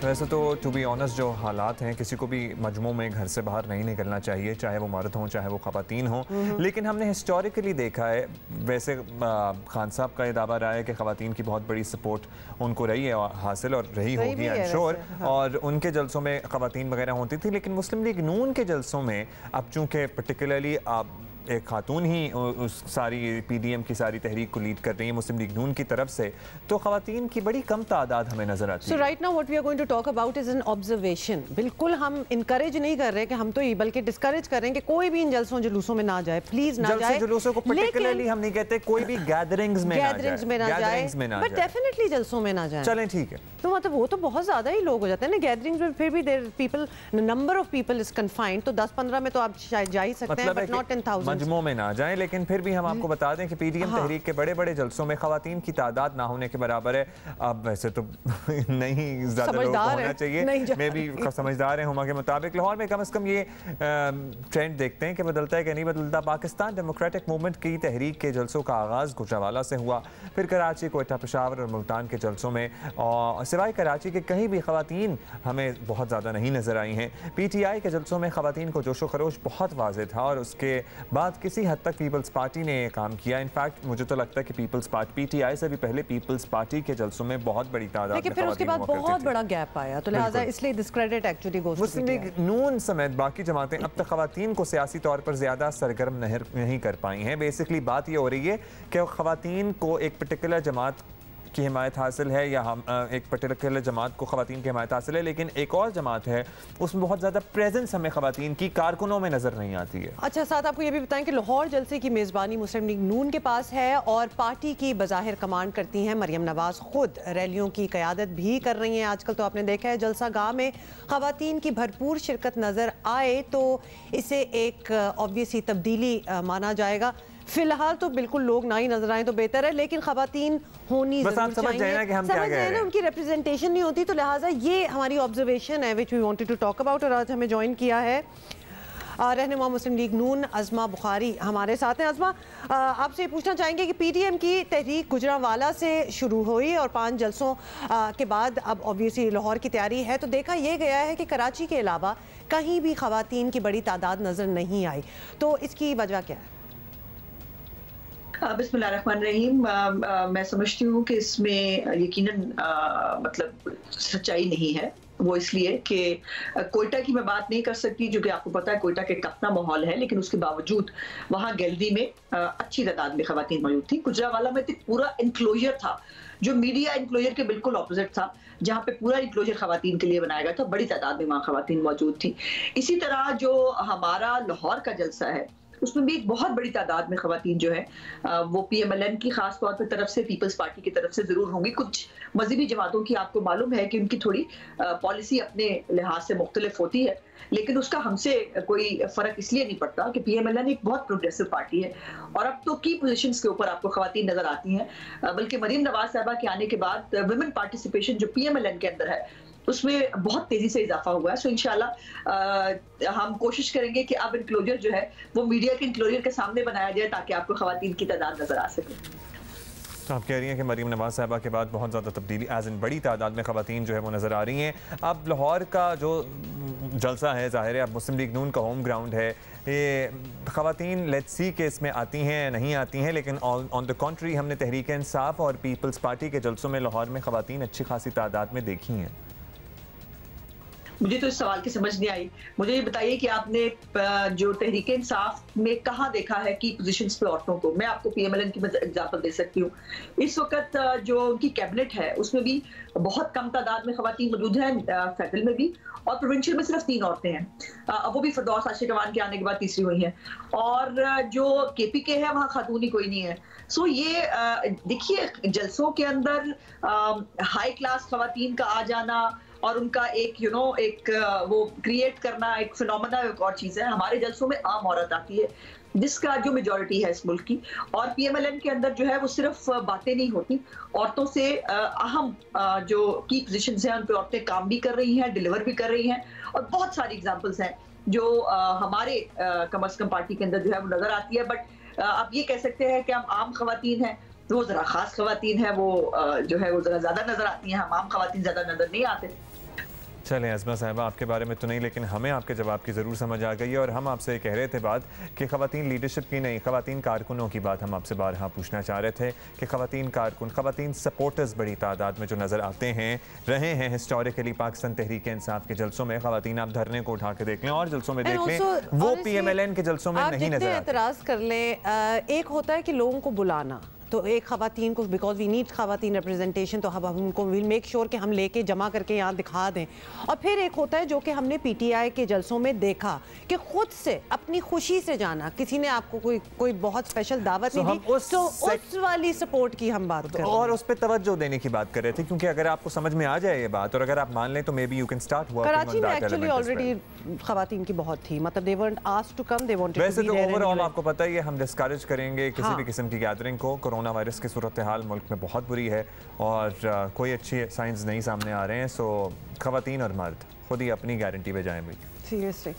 वैसे तो to be honest जो हालात हैं, किसी को भी मजमू में घर से बाहर नहीं निकलना चाहिए, चाहे वो मर्द हों चाहे वो ख़वातीन हों। लेकिन हमने हिस्टोरिकली देखा है, वैसे खान साहब का ये दावा रहा है कि ख़वातीन की बहुत बड़ी सपोर्ट उनको रही है हासिल और रही होगी आई एम श्योर। और उनके जलसों में ख़वातीन वगैरह होती थी, लेकिन मुस्लिम लीग नून के जलसों में अब चूँकि पर्टिकुलरली एक खातून ही उस सारी पीडीएम की सारी तहरीक को लीड कर रही है मुस्लिम लीग नून की तरफ से, तो ख़वातीन की बड़ी कम तादाद हमें नजर आती है। So right now what we are going to talk about is an observation. बिल्कुल हम इनकरेज नहीं कर रहे कि हम तो ये, बल्कि डिस्करेज कर रहे हैं कि कोई भी इन जलसों जुलूसों में ना जाए, प्लीज ना जाए। जुलूसों को पर्टिकुलरली हम नहीं कहते, कोई भी गैदरिंग्स में ना जाए, बट डेफिनेटली जलसों में ना जाए। चलें ठीक है, तो मतलब वो तो बहुत ज्यादा ही लोग हो जाते हैं ना गैदरिंग्स में, फिर भी there people, number of people is confined, तो 10-15 में तो आप शायद जा ही सकते हैं, बट नॉट इन थाउजेंड्स। मजमू में ना जाए। लेकिन फिर भी हम आपको बता दें कि पीडीएम तहरीक के बड़े बड़े जलसों में ख़वातीन की तादाद ना होने के बराबर है। अब वैसे तो नहीं ज़्यादा लोग होना चाहिए, मैं भी समझदार हैं हुमा के मुताबिक। लाहौर में कम से कम ये ट्रेंड देखते हैं कि बदलता है कि नहीं बदलता। पाकिस्तान डेमोक्रेटिक मूवमेंट की तहरीक के जलसों का आगाज़ गुजरावाला से हुआ, फिर कराची, कोयटा, पेशावर और मुल्तान के जलसों में, और सिवाय कराची के कहीं भी ख़वातीन हमें बहुत ज़्यादा नहीं नज़र आई हैं। PTI के जलसों में ख़वातीन को जोशो खरोश बहुत वाज़ेह था और उसके बाद किसी हद तक पीपल्स पार्टी ने ये काम किया। इनफैक्ट मुझे तो लगता है कि पीपल्स पार्टी, PTI से भी पहले पीपल्स पार्टी के जलसों में बहुत बड़ी तादाद में, लेकिन फिर उसके बाद बहुत बड़ा गैप आया, तो लिहाजा इसलिए discredit actually goes to Muslim League नून समेत बाकी जमातें अब तक ख़वातीन को सियासी तौर पर ज़्यादा सरगर्म नहीं कर पाई हैं। बेसिकली बात ये हो रही है कि ख़वातीन को एक पर्टिकुलर जमात की हिमायत हासिल है, या हम एक पर्टिकुलर जमात को ख़वातीन की हिमायत हासिल है, लेकिन एक और जमात है उसमें बहुत ज़्यादा प्रेजेंस हमें ख़वातीन की कारकुनों में नज़र नहीं आती है। अच्छा, साथ आपको ये भी बताएं कि लाहौर जलसे की मेज़बानी मुस्लिम लीग नून के पास है और पार्टी की बज़ाहिर कमांड करती हैं मरियम नवाज़, खुद रैलियों की क़यादत भी कर रही हैं। आजकल तो आपने देखा है जलसा गाह में ख़वातीन की भरपूर शिरकत नज़र आए तो इसे एक ऑब्वियसली तब्दीली माना जाएगा। फिलहाल तो बिल्कुल लोग ना ही नजर आए तो बेहतर है, लेकिन ख़वातीन होनी बस आप समझ जाए ना कि हम क्या कह रहे हैं। उनकी रिप्रेजेंटेशन नहीं होती, तो लिहाजा ये हमारी ऑब्जर्वेशन है which we wanted to talk about. और आज हमें ज्वाइन किया है रहनुमा मुस्लिम लीग नून अज़मा बुखारी हमारे साथ हैं। अज़मा, आपसे पूछना चाहेंगे कि PTM की तहरीक गुजरावाला से शुरू हुई और 5 जलसों के बाद अब ऑब्वियसली लाहौर की तैयारी है, तो देखा यह गया है कि कराची के अलावा कहीं भी ख़वातीन की बड़ी तादाद नज़र नहीं आई, तो इसकी वजह क्या है? बिस्मिल्लाहिर्रहमानिर्रहीम। मैं समझती हूँ कि इसमें यकीनन मतलब सच्चाई नहीं है। वो इसलिए कि कोयटा की मैं बात नहीं कर सकती, जो कि आपको पता है कोयटा के कपना माहौल है, लेकिन उसके बावजूद वहाँ गैलरी में अच्छी तादाद में ख़वातीन मौजूद थी। गुजरावाला में तो पूरा इंक्लोजर था जो मीडिया इंक्लोजर के बिल्कुल ऑपोजिट था, जहाँ पे पूरा इंक्लोजर ख़वातीन के लिए बनाया गया था। बड़ी तादाद में वहाँ ख़वातीन मौजूद थी। इसी तरह जो हमारा लाहौर का जलसा है उसमें भी एक बहुत बड़ी तादाद में ख़वातीन जो है वो PMLN की खास तौर पर तरफ से, पीपल्स पार्टी की तरफ से जरूर होंगी। कुछ मज़हबी जमातों की आपको मालूम है कि उनकी थोड़ी पॉलिसी अपने लिहाज से मुख्तलिफ होती है, लेकिन उसका हमसे कोई फ़र्क इसलिए नहीं पड़ता कि PMLN एक बहुत प्रोग्रेसिव पार्टी है और अब तो की पोजीशंस के ऊपर आपको ख़वातीन नज़र आती हैं। बल्कि मरीम नवाज साहबा के आने के बाद वुमेन पार्टिसिपेशन जो PMLN के अंदर है उसमें बहुत तेजी से इजाफा हुआ है। सो इंशाल्लाह हम कोशिश करेंगे कि अब इंक्लोजर जो है वो मीडिया के इंक्लोजर के सामने बनाया जाए ताकि आपको ख़वातीन की तादाद नजर आ सके। तो आप कह रही हैं कि मरीम नवाज साहबा के बाद बहुत ज़्यादा तब्दीली, एज इन बड़ी तादाद में ख़वातीन जो है वो नज़र आ रही हैं। अब लाहौर का जो जलसा है, ज़ाहिर है अब मुस्लिम लीग नून का होम ग्राउंड है, ये ख़वातीन लेट्स सी के इसमें आती हैं नहीं आती हैं, लेकिन ऑन द कॉन्ट्री हमने तहरीक इंसाफ और पीपल्स पार्टी के जलसों में लाहौर में ख़वातीन अच्छी खासी तादाद में देखी हैं। मुझे तो इस सवाल की समझ नहीं आई। मुझे ये बताइए कि आपने जो तहरीक इंसाफ में कहाँ देखा है की पोजीशंस पे औरतों को? मैं आपको PMLN की एग्जांपल दे सकती हूँ। इस वक्त जो उनकी कैबिनेट है उसमें भी बहुत कम तादाद में ख़वातीन मौजूद हैं, फेडरल में भी, और प्रोविंशियल में सिर्फ 3 औरतें हैं। वो भी फिरदौस आशिकवान के आने के बाद तीसरी हुई हैं, और जो KPK है वहाँ खातून ही कोई नहीं है। सो ये देखिए जलसों के अंदर हाई क्लास ख़वातीन का आ जाना और उनका एक एक वो क्रिएट करना एक फिनोमेना एक और चीज़ है। हमारे जलसों में आम औरत आती है जिसका जो मेजॉरिटी है इस मुल्क की, और PMLN के अंदर जो है वो सिर्फ बातें नहीं होती, औरतों से अहम जो की पोजीशंस हैं उन पे औरतें काम भी कर रही हैं, डिलीवर भी कर रही हैं, और बहुत सारी एग्जांपल्स हैं जो हमारे कम अज़ कम पार्टी के अंदर जो है वो नज़र आती है। बट आप ये कह सकते हैं कि हम आम ख़वातीन हैं, वो ज़रा ख़ास ख़वातीन हैं, वो जो है वो ज़रा ज़्यादा नज़र आती हैं, हम आम ख़वातीन ज़्यादा नज़र नहीं आते। चलें अज़मा साहिबा, आपके बारे में तो नहीं, लेकिन हमें आपके जवाब की ज़रूर समझ आ गई है। और हम आपसे कह रहे थे बात कि ख़वातीन लीडरशिप की नहीं, ख़वातीन कारकुनों की बात हम आपसे बारहा पूछना चाह रहे थे कि ख़वातीन कारकुन, ख़वातीन सपोर्टर्स बड़ी तादाद में जो नज़र आते हैं रहे हैं हिस्टोरिकली पाकिस्तान तहरीक इंसाफ के जलसों में। ख़वातीन आप धरने को उठा के देख लें और जलसों में देख लें, वो PMLN के जलसों में नहीं नजर आते। एतराज़ कर लें, एक होता है कि लोगों को बुलाना, तो एक ख़वातीन को बिकॉज वी नीड ख़वातीन रिप्रेजेंटेशन, तो हम उनको विल मेक श्योर कि हम लेके जमा करके यहाँ दिखा दें। और फिर एक होता है जो कि हमने PTI के जलसों में देखा कि खुद से अपनी खुशी से जाना, किसी ने आपको कोई बहुत स्पेशल दावत नहीं दी, तो उस वाली सपोर्ट की हम बात कर रहे हैं और उस पर तवज्जो देने की बात कर रहे थे। क्योंकि अगर आपको समझ में आ जाए ये बात और अगर आप मान लें तो may be you can start working on that. Karachi में एक्चुअली ऑलरेडी ख़वातीन की बहुत थी, मतलब दे weren't asked to come, they wanted to be there। वैसे तो ओवरऑल आपको पता ही है हम डिस्करेज करेंगे किसी भी किस्म की गैदरिंग को। कोरोना वायरस की सूरत हाल मुल्क में बहुत बुरी है और कोई अच्छी साइंस नहीं सामने आ रहे हैं। सो ख़वातीन और मर्द खुद ही अपनी गारंटी पे जाएं भाई, सीरियसली।